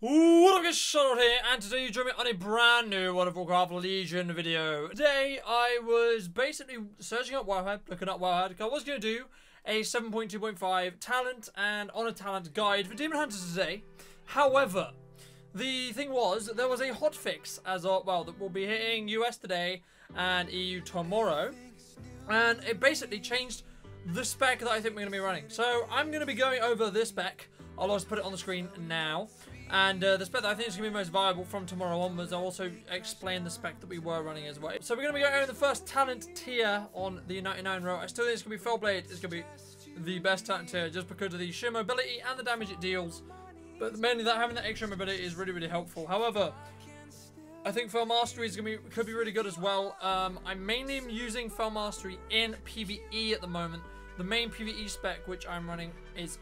What up guys, theshadowlord here, and today you join me on a brand new World of Warcraft Legion video. Today I was basically searching up Wowhead, looking up Wowhead, because I was going to do a 7.2.5 talent and honor talent guide for Demon Hunters today. However, the thing was, there was a hotfix as of, well, that will be hitting US today and EU tomorrow, and it basically changed the spec that I think we're going to be running. So I'm going to be going over this spec. I'll also put it on the screen now. And the spec that I think is going to be most viable from tomorrow onwards, I'll also explain the spec that we were running as well. So we're going to be going over the first talent tier on the 99 row. I still think it's going to be Fellblade. It's going to be the best talent tier just because of the sheer mobility and the damage it deals. But mainly that having that extra mobility is really, really helpful. However, I think Fell Mastery is could be really good as well. I mainly am using Fell Mastery in PvE at the moment. The main PvE spec which I'm running is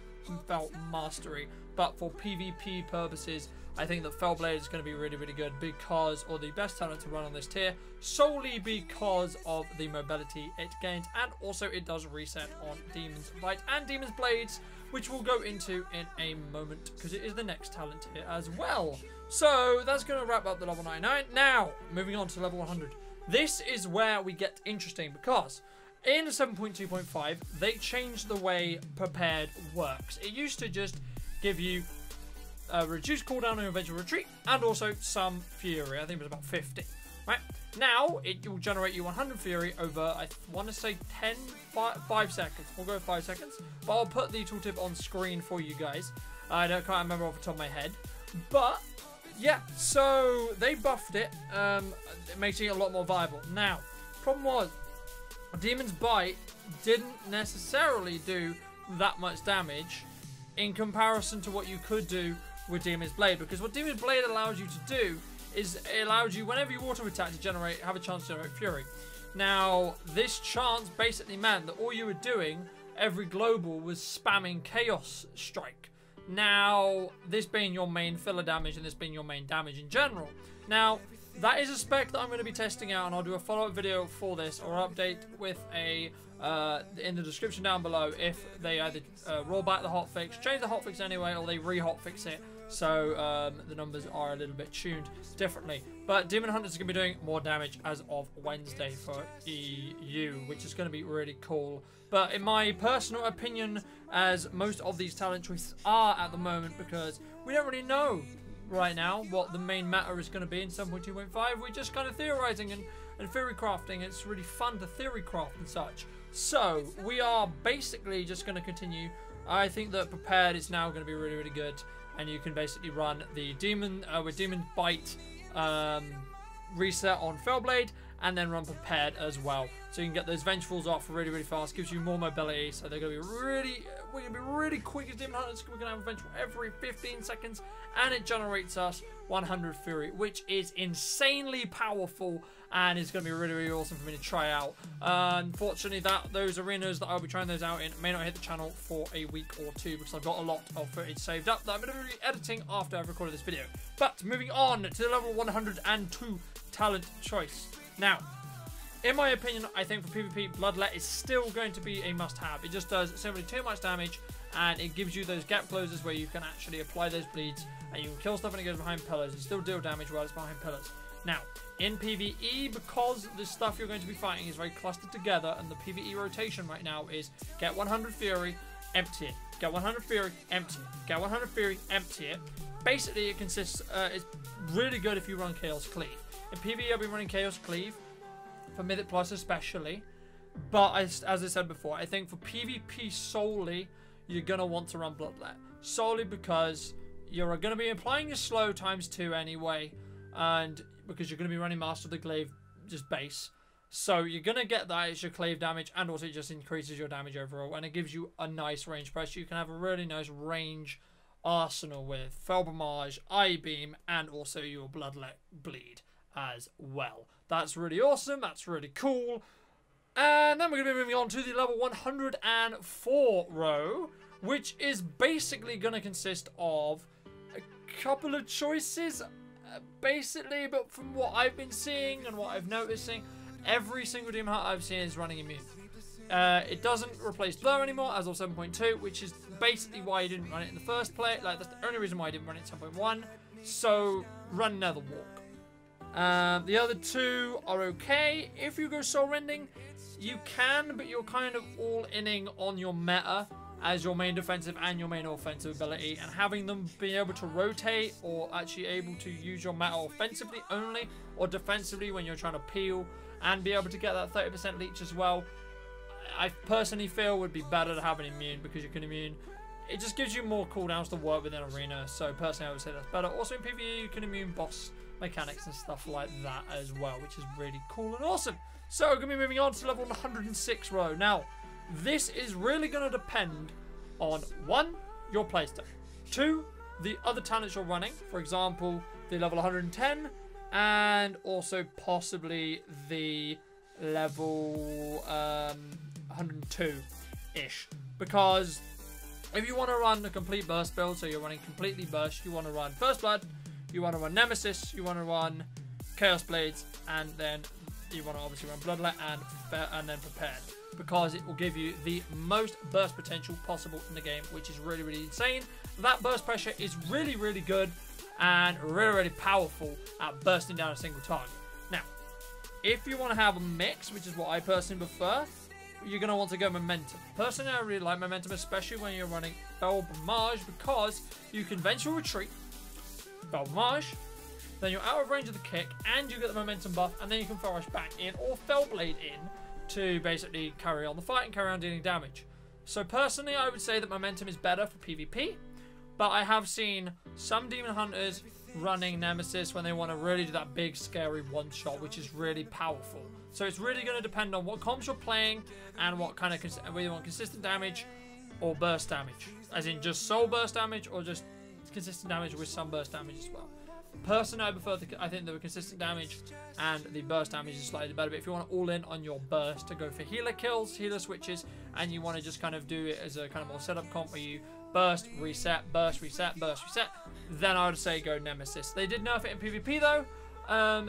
Fell Mastery, but for PvP purposes I think that Fellblade is going to be really, really good because, or the best talent to run on this tier, solely because of the mobility it gains, and also it does reset on Demon's Bite and Demon's Blades, which we'll go into in a moment because it is the next talent tier as well. So that's going to wrap up the level 99. Now moving on to level 100. This is where we get interesting because in 7.2.5, they changed the way prepared works. It used to just give you a reduced cooldown on your eventual retreat and also some fury. I think it was about 50. Right? Now, it will generate you 100 fury over, I want to say 5 seconds. We'll go 5 seconds. But I'll put the tooltip on screen for you guys. I can't remember off the top of my head. But, yeah, so they buffed it. It makes it a lot more viable. Now, problem was, Demon's Bite didn't necessarily do that much damage in comparison to what you could do with Demon's Blade, because what Demon's Blade allows you to do is it allows you, whenever you auto attack, to have a chance to generate fury. Now, this chance basically meant that all you were doing every global was spamming Chaos Strike. Now, this being your main filler damage and this being your main damage in general. Now, that is a spec that I'm going to be testing out, and I'll do a follow-up video for this or update with a in the description down below if they either roll back the hotfix, change the hotfix anyway, or they re-hotfix it so the numbers are a little bit tuned differently. But Demon Hunters is going to be doing more damage as of Wednesday for EU, which is going to be really cool. But in my personal opinion, as most of these talent choices are at the moment, because we don't really know right now what the main matter is going to be in 7.2.5. We're just kind of theorizing and theory crafting. It's really fun to theory craft and such. So we are basically just going to continue. I think that prepared is now going to be really, really good, and you can basically run the demon with Demon Bite reset on Fellblade, and then run prepared as well, so you can get those Vengefuls off really, really fast. Gives you more mobility, so they're going to be really, we're going to be really quick as Demon Hunters. We're going to have a Vengeful every 15 seconds, and it generates us 100 fury, which is insanely powerful, and it's going to be really, really awesome for me to try out. Unfortunately, those arenas that I'll be trying those out in may not hit the channel for a week or two, because I've got a lot of footage saved up that I'm going to be editing after I've recorded this video. But moving on to the level 102 talent choice. Now, in my opinion, I think for PvP, Bloodlet is still going to be a must-have. It just does simply too much damage, and it gives you those gap closers where you can actually apply those bleeds, and you can kill stuff when it goes behind pillars and still deal damage while it's behind pillars. Now, in PvE, because the stuff you're going to be fighting is very clustered together, and the PvE rotation right now is get 100 Fury, empty it. Get 100 Fury, empty it. Get 100 Fury, empty it. Basically, it consists, it's really good if you run Chaos Cleave. In PvE, I'll be running Chaos Cleave, for Mythic Plus especially, but as I said before, I think for PvP solely, you're going to want to run Bloodlet. Solely because you're going to be applying your slow ×2 anyway, and because you're going to be running Master of the Glaive just base. So you're going to get that extra Glaive damage, and also it just increases your damage overall, and it gives you a nice range press. You can have a really nice range arsenal with Fell Barrage, Eye Beam, and also your Bloodlet bleed as well. That's really awesome. That's really cool. And then we're going to be moving on to the level 104 row, which is basically going to consist of a couple of choices, basically, but from what I've been seeing and what I'm noticing, every single Demon Hunter I've seen is running immune. It doesn't replace Blur anymore as of 7.2, which is basically why I didn't run it in the first place. Like, that's the only reason why I didn't run it in 7.1. So run Nether Walk. The other two are okay. If you go soul rending, you can, but you're kind of all inning on your meta as your main defensive and your main offensive ability, and having them be able to rotate or actually able to use your meta offensively only or defensively when you're trying to peel and be able to get that 30% leech as well, I personally feel would be better to have an immune, because you can immune. It just gives you more cooldowns to work within arena, so personally I would say that's better. Also in PvE you can immune boss mechanics and stuff like that as well, which is really cool and awesome. So we're going to be moving on to level 106 row. Now, this is really going to depend on 1, your playstyle, 2, the other talents you're running, for example, the level 110, and also possibly the level 102-ish. Because if you want to run a complete burst build, so you're running completely burst, you want to run First Blood, you want to run Nemesis, you want to run Chaos Blades, and then you want to obviously run Bloodlet and then Prepared, because it will give you the most burst potential possible in the game, which is really, really insane. That burst pressure is really, really good and really, really powerful at bursting down a single target. Now, if you want to have a mix, which is what I personally prefer, you're going to want to go Momentum. Personally, I really like Momentum, especially when you're running Fell Barrage, because you can Vengeful Retreat, Fell Barrage, then you're out of range of the kick, and you get the Momentum buff, and then you can Fell Rush back in, or Fell Blade in, to basically carry on the fight and carry on dealing damage. So personally, I would say that Momentum is better for PvP, but I have seen some Demon Hunters running Nemesis when they want to really do that big, scary one-shot, which is really powerful. So it's really going to depend on what comps you're playing and what kind of, whether you want consistent damage or burst damage. As in just soul burst damage, or just consistent damage with some burst damage as well. Personally, I prefer I think the consistent damage and the burst damage is slightly better. But if you want to all in on your burst, to go for healer kills, healer switches, and you want to just kind of do it as a kind of more setup comp where you burst, reset, burst, reset, burst, reset, then I would say go Nemesis. They did nerf it in PvP though,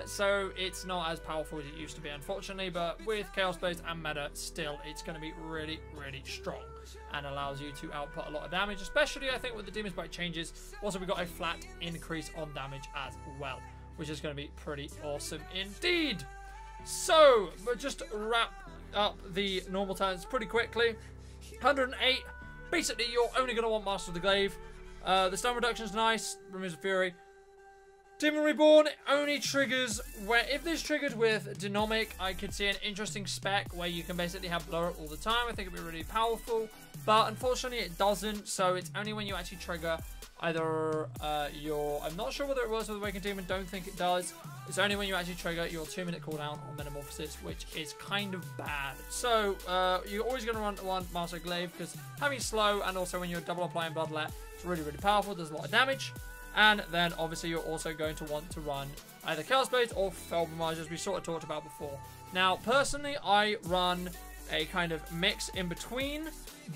so it's not as powerful as it used to be, unfortunately. But with Chaos Blades and meta, still it's going to be really, really strong and allows you to output a lot of damage, especially I think with the Demon's Bite changes. Also, we got a flat increase on damage as well, which is going to be pretty awesome indeed. So, but just to wrap up the normal talents pretty quickly. 108, basically you're only going to want Master of the Glaive. The stun reduction is nice, removes the Fury. Demon Reborn only triggers where, if this triggered with Dynamic, I could see an interesting spec where you can basically have blow up all the time. I think it'd be really powerful, but unfortunately it doesn't. So it's only when you actually trigger either I'm not sure whether it was with Awakened Demon, don't think it does. It's only when you actually trigger your 2-minute cooldown on Metamorphosis, which is kind of bad. So you're always going to run Master of Glaive, because having slow and also when you're double applying Bloodlet, it's really, really powerful, does a lot of damage. And then obviously you're also going to want to run either Chaos Blades or Fell Barrage, as we sort of talked about before. Now personally, I run a kind of mix in between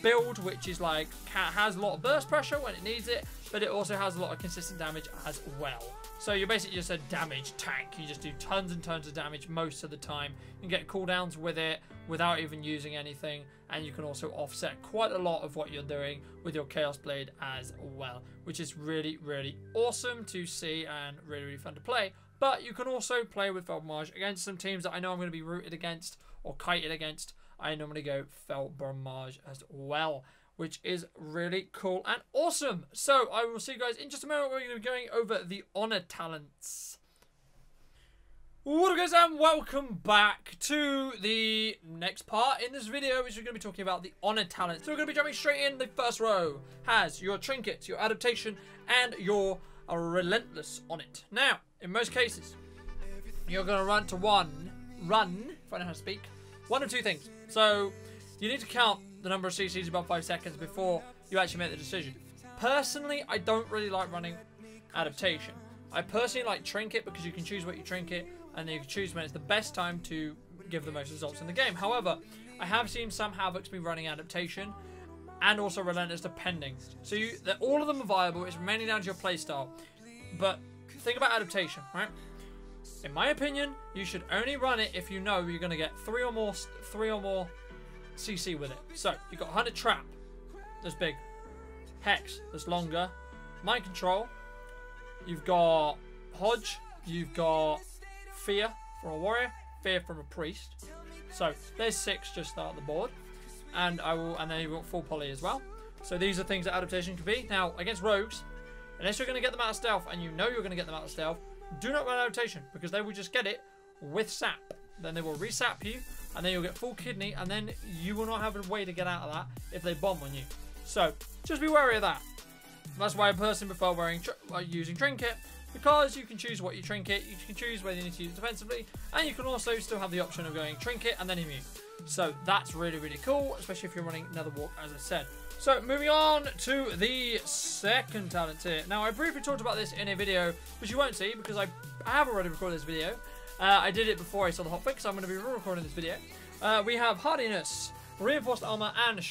build, which is like has a lot of burst pressure when it needs it, but it also has a lot of consistent damage as well. So you're basically just a damage tank. You just do tons and tons of damage most of the time. You can get cooldowns with it without even using anything, and you can also offset quite a lot of what you're doing with your Chaos Blade as well, which is really, really awesome to see and really, really fun to play. But you can also play with Fell Barrage against some teams that I know I'm going to be rooted against or kited against. I normally go Fell Barrage as well, which is really cool and awesome. So I will see you guys in just a moment. We're going to be going over the honor talents. What up guys, and welcome back to the next part in this video, which we're going to be talking about the honor talents. So we're going to be jumping straight in. The first row has your trinkets, your adaptation, and your relentless on it. Now, in most cases, you're going to run to if I know how to speak, one of two things. So you need to count the number of CCs above 5 seconds before you actually make the decision. Personally, I don't really like running adaptation. I personally like trinket, because you can choose what you trinket, and then you can choose when it's the best time to give the most results in the game. However, I have seen some Havocs be running adaptation and also relentless, depending. So all of them are viable. It's mainly down to your playstyle. But think about adaptation, right? In my opinion, you should only run it if you know you're going to get 3 or more CC with it. So you've got Hunted Trap, that's big. Hex, that's longer. Mind Control, you've got Hodge, you've got Fear from a warrior, Fear from a priest. So there's 6 just out the board, and then you've got full poly as well. So these are things that adaptation can be. Now against rogues, unless you're going to get them out of stealth, and you know you're going to get them out of stealth, do not run adaptation, because they will just get it with sap. Then they will resap you, and then you'll get full kidney, and then you will not have a way to get out of that if they bomb on you. So just be wary of that. That's why I personally prefer using trinket, because you can choose what you trinket, you can choose whether you need to use it defensively, and you can also still have the option of going trinket and then immune. So that's really, really cool, especially if you're running Nether Walk, as I said. So moving on to the second talent tier. Now I briefly talked about this in a video, which you won't see because I have already recorded this video. I did it before I saw the hotfix, so I'm going to be re-recording this video. We have hardiness, reinforced armor, and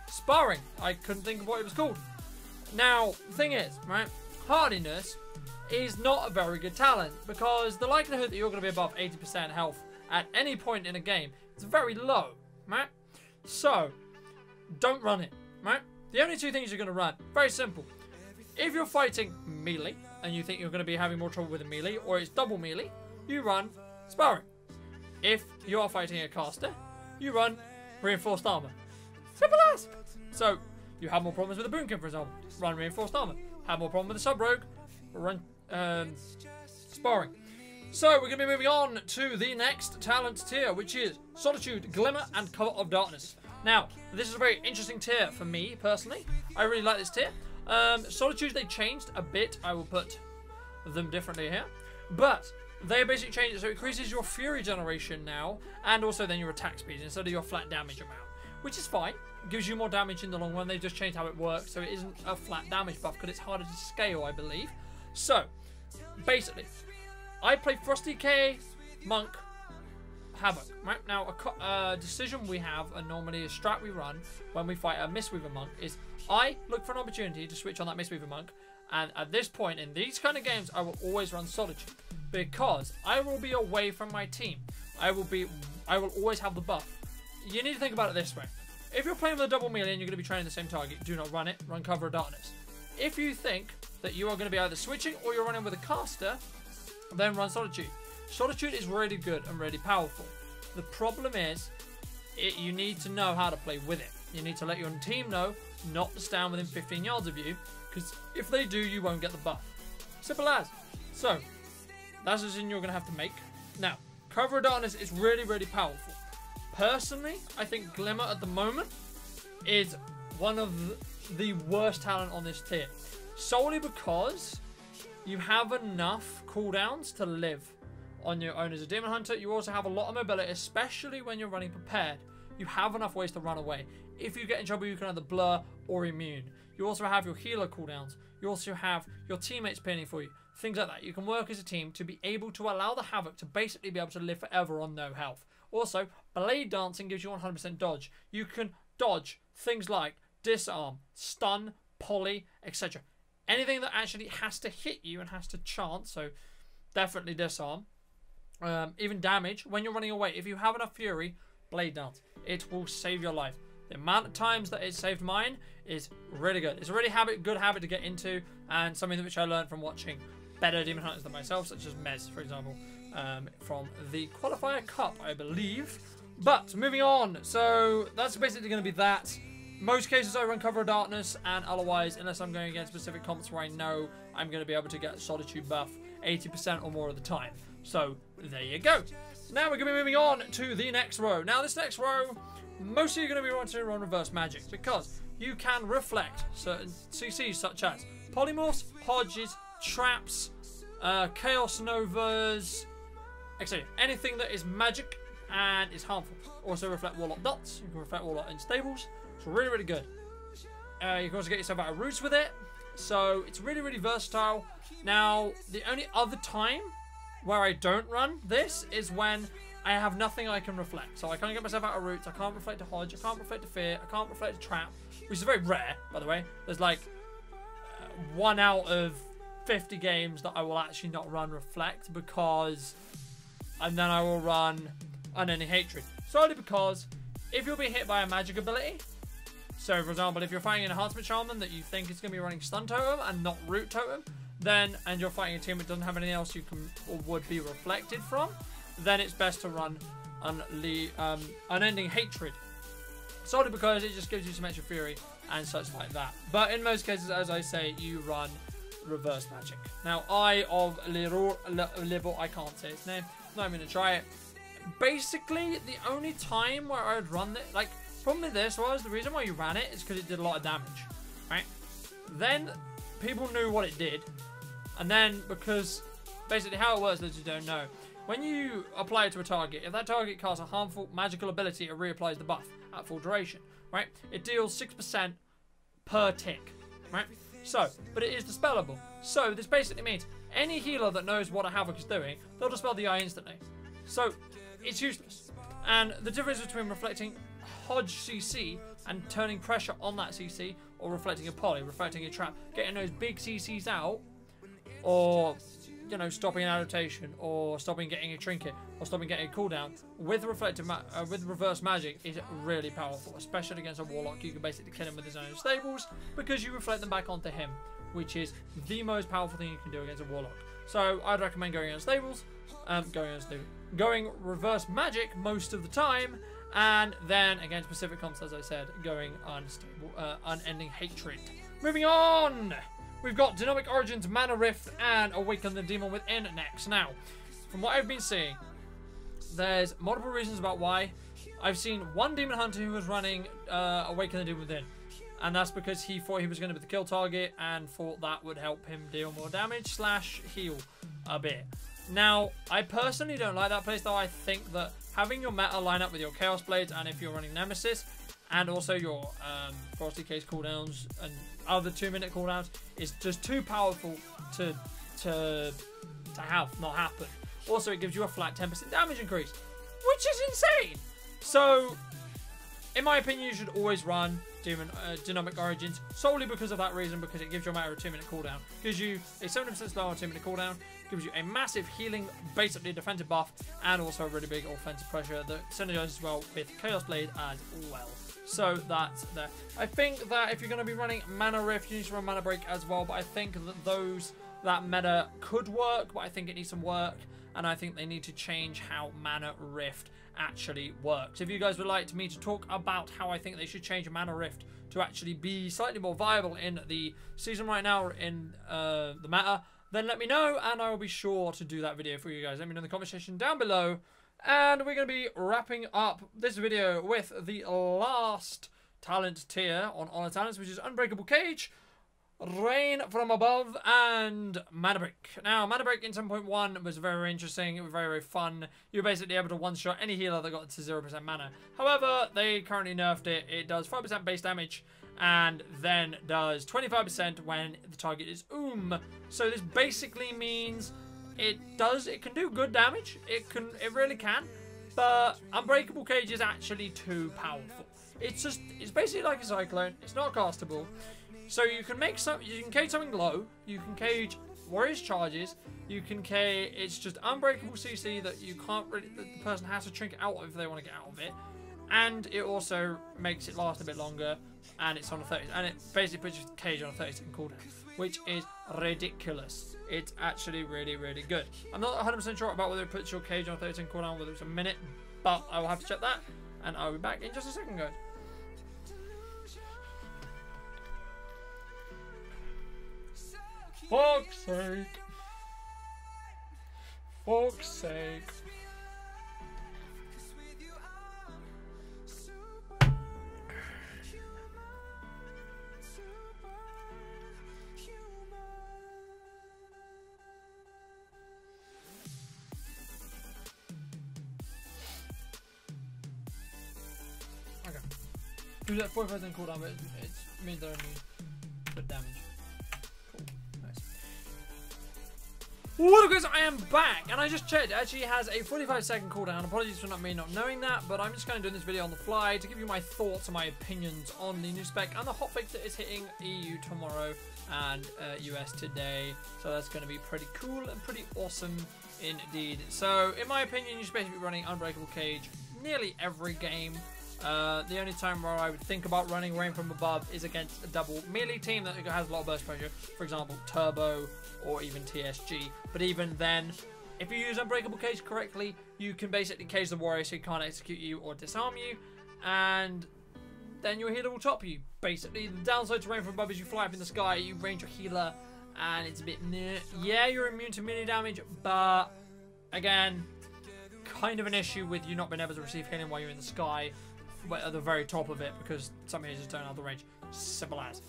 sparring. I couldn't think of what it was called. Now the thing is, right, hardiness is not a very good talent, because the likelihood that you're going to be above 80% health at any point in a game is very low, right? So don't run it, right? The only 2 things you're going to run, very simple. If you're fighting melee and you think you're going to be having more trouble with a melee, or it's double melee, you run sparring. If you are fighting a caster, you run reinforced armor. Simple as. So you have more problems with a boomkin, for example, run reinforced armor. Have more problem with a sub rogue, run sparring. So we're going to be moving on to the next talent tier, which is Solitude, Glimmer, and Cover of Darkness. Now, this is a very interesting tier for me, personally. I really like this tier. Solitude, they changed a bit. I will put them differently here. But they basically changed it, so it increases your fury generation now, and also then your attack speed, instead of your flat damage amount. Which is fine. It gives you more damage in the long run. They just changed how it works, so it isn't a flat damage buff, because it's harder to scale, I believe. So, basically, I play Frosty K, Monk, Havoc. Right now, a decision we have, and normally a strat we run when we fight a Mistweaver Monk, is I look for an opportunity to switch on that Mistweaver Monk, and at this point in these kind of games, I will always run Solitude, because I will be away from my team. I will always have the buff. You need to think about it this way. If you're playing with a double melee and you're going to be training the same target, do not run it. Run Cover of Darkness. If you think that you are going to be either switching or you're running with a caster, then run Solitude. Solitude is really good and really powerful. The problem is, you need to know how to play with it. You need to let your team know not to stand within 15 yards of you, because if they do, you won't get the buff. Simple as. So, that's a decision you're going to have to make. Now, Cover of Darkness is really, really powerful. Personally, I think Glimmer at the moment is one of the worst talent on this tier. Solely because you have enough cooldowns to live on your own as a Demon Hunter. You also have a lot of mobility, especially when you're running prepared. You have enough ways to run away. If you get in trouble, you can either blur or immune. You also have your healer cooldowns. You also have your teammates pinning for you. Things like that. You can work as a team to be able to allow the Havoc to basically be able to live forever on no health. Also, Blade Dancing gives you 100% dodge. You can dodge things like disarm, stun, poly, etc. Anything that actually has to hit you and has to chance, so definitely disarm. Even damage, when you're running away, if you have enough fury, Blade Dance. It will save your life. The amount of times that it saved mine is really good. It's a really good habit to get into, and something which I learned from watching better Demon Hunters than myself, such as Mez, for example, from the Qualifier Cup, I believe. But moving on, so that's basically going to be that. Most cases I run Cover of Darkness, and otherwise, unless I'm going against specific comps where I know I'm going to be able to get Solitude buff 80% or more of the time. So there you go. Now we're going to be moving on to the next row. Now this next row, mostly you're going to be wanting to run reverse magic, because you can reflect certain CCs such as polymorphs, hodges, traps, chaos novas, etc. Anything that is magic and is harmful. Also reflect warlock dots. You can reflect warlock in stables. It's really, really good. You can also get yourself out of roots with it. So it's really, really versatile. Now, the only other time where I don't run this is when I have nothing I can reflect. So I can't get myself out of roots. I can't reflect a hodge. I can't reflect a fear. I can't reflect a trap, which is very rare, by the way. There's like 1 out of 50 games that I will actually not run reflect, because, and then I will run Unending Hatred. Solely because if you're being hit by a magic ability, So, for example, if you're fighting an Enhancement Shaman that you think is going to be running Stun Totem and not Root Totem, then, and you're fighting a team that doesn't have anything else you can or would be reflected from, then it's best to run Unending Hatred. Solely because it just gives you some extra fury and such like that. But in most cases, as I say, you run Reverse Magic. Now, Eye of Leva, I can't say its name, not even going to try it. Basically, the only time where I'd run it, like, problem with this was, the reason why you ran it is because it did a lot of damage, right? Then, people knew what it did, and then, because, basically how it works, that you don't know, when you apply it to a target, if that target casts a harmful magical ability, it reapplies the buff at full duration, right? It deals 6% per tick, right? So, but it is dispellable. So, this basically means any healer that knows what a Havoc is doing, they'll dispel the eye instantly. So, it's useless. And the difference between reflecting Hodge CC and turning pressure on that CC, or reflecting a poly, reflecting a trap, getting those big CCs out, or, you know, stopping an adaptation, or stopping getting a trinket, or stopping getting a cooldown, with with reverse magic is really powerful, especially against a warlock. You can basically kill him with his own stables, because you reflect them back onto him, which is the most powerful thing you can do against a warlock. So I'd recommend going on stables, going reverse magic most of the time, and then against specific comps, as I said, going unstable, Unending Hatred. Moving on! We've got Dynamic Origins, Mana Rift, and Awaken the Demon Within next. Now, from what I've been seeing, there's multiple reasons about why. I've seen one Demon Hunter who was running Awaken the Demon Within, and that's because he thought he was going to be the kill target and thought that would help him deal more damage / heal a bit. Now, I personally don't like that playstyle. I think that having your meta line up with your Chaos Blades, and if you're running Nemesis, and also your Frosty Case cooldowns and other 2-minute cooldowns, is just too powerful to have not happen. Also, it gives you a flat 10% damage increase, which is insane. So, in my opinion, you should always run Dynamic Origins solely because of that reason, because it gives your meta a 2-minute cooldown. Gives you a 70% slower 2-minute cooldown, gives you a massive healing, basically defensive buff, and also a really big offensive pressure that synergizes well with Chaos Blade as well. So that's there. I think that if you're going to be running Mana Rift, you need to run Mana Break as well, but I think that that meta could work, but I think it needs some work, and I think they need to change how Mana Rift actually works. If you guys would like me to talk about how I think they should change Mana Rift to actually be slightly more viable in the season right now, or in the meta, then let me know, and I will be sure to do that video for you guys. Let me know in the comment section down below. And we're going to be wrapping up this video with the last talent tier on Honor Talents, which is Unbreakable Cage, Rain from Above, and Mana Break. Now, Mana Break in 7.1 was very interesting. It was very, very fun. You were basically able to one-shot any healer that got to 0% mana. However, they currently nerfed it. It does 5% base damage, and then does 25% when the target is So this basically means it can do good damage. It really can. But Unbreakable Cage is actually too powerful. It's basically like a Cyclone. It's not castable. So you can cage something low. You can cage Warrior's Charges. It's just Unbreakable CC that the person has to trink out of if they want to get out of it. And it also makes it last a bit longer. And it's on a 30, and it basically puts your cage on a 30-second cooldown, which is ridiculous. It's actually really, really good. I'm not 100% sure about whether it puts your cage on a 30-second cooldown, whether it's a minute, but I will have to check that, and I'll be back in just a second, guys. Fuck's sake. Fuck's sake. Do that 45% cooldown, but it means only good damage. Cool. Nice. What up, guys? I am back, and I just checked. It actually has a 45-second cooldown. Apologies for me not knowing that, but I'm just kind of doing this video on the fly to give you my thoughts and my opinions on the new spec and the hotfix that is hitting EU tomorrow and US today. So that's going to be pretty cool and pretty awesome indeed. So, in my opinion, you should basically be running Unbreakable Cage nearly every game. The only time where I would think about running Rain from Above is against a double melee team that has a lot of burst pressure, for example Turbo or even TSG. But even then, if you use Unbreakable Cage correctly, you can basically cage the warrior so he can't execute you or disarm you, and then your healer will top you. Basically, the downside to Rain from Above is you fly up in the sky, you range your healer, and it's a bit yeah, you're immune to melee damage, but again, kind of an issue with you not being able to receive healing while you're in the sky, but at the very top of it, because some healers don't have the range. Simple as.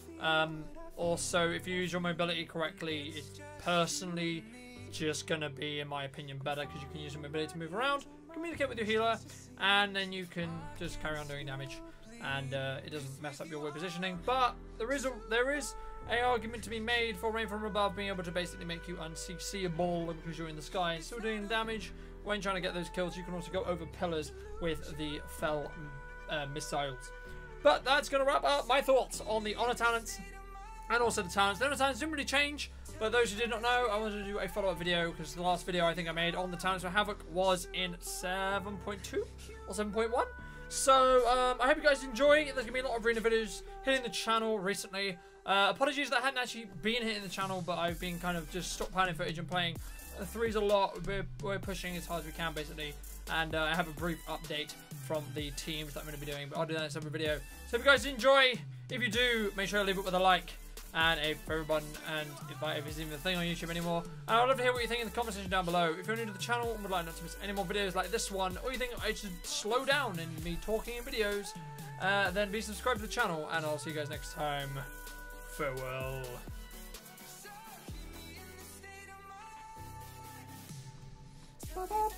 Also, if you use your mobility correctly, it's personally just gonna be, in my opinion, better because you can use your mobility to move around, communicate with your healer, and then you can just carry on doing damage, and it doesn't mess up your way positioning. But there is a argument to be made for Rain from Above being able to basically make you unseeable because you're in the sky and still doing damage when trying to get those kills. You can also go over pillars with the fell missiles. But that's going to wrap up my thoughts on the honor talents and also the talents. The honor talents didn't really change, but those who did not know, I wanted to do a follow-up video because the last video I think I made on the talents for Havoc was in 7.2 or 7.1. So I hope you guys enjoy. There's going to be a lot of arena videos hitting the channel recently. Apologies that I hadn't actually been hitting the channel, but I've been kind of just stockpiling footage and playing threes a lot. We're pushing as hard as we can basically, and I have a brief update from the teams that I'm going to be doing, but I'll do that in a separate video. So if you guys enjoy, if you do, make sure to leave it with a like and a favorite button, and if it's even a thing on YouTube anymore. And I'd love to hear what you think in the comment section down below. If you're new to the channel and would like not to miss any more videos like this one, or you think I should slow down in me talking in videos, then be subscribed to the channel, and I'll see you guys next time. Farewell. Bye-bye.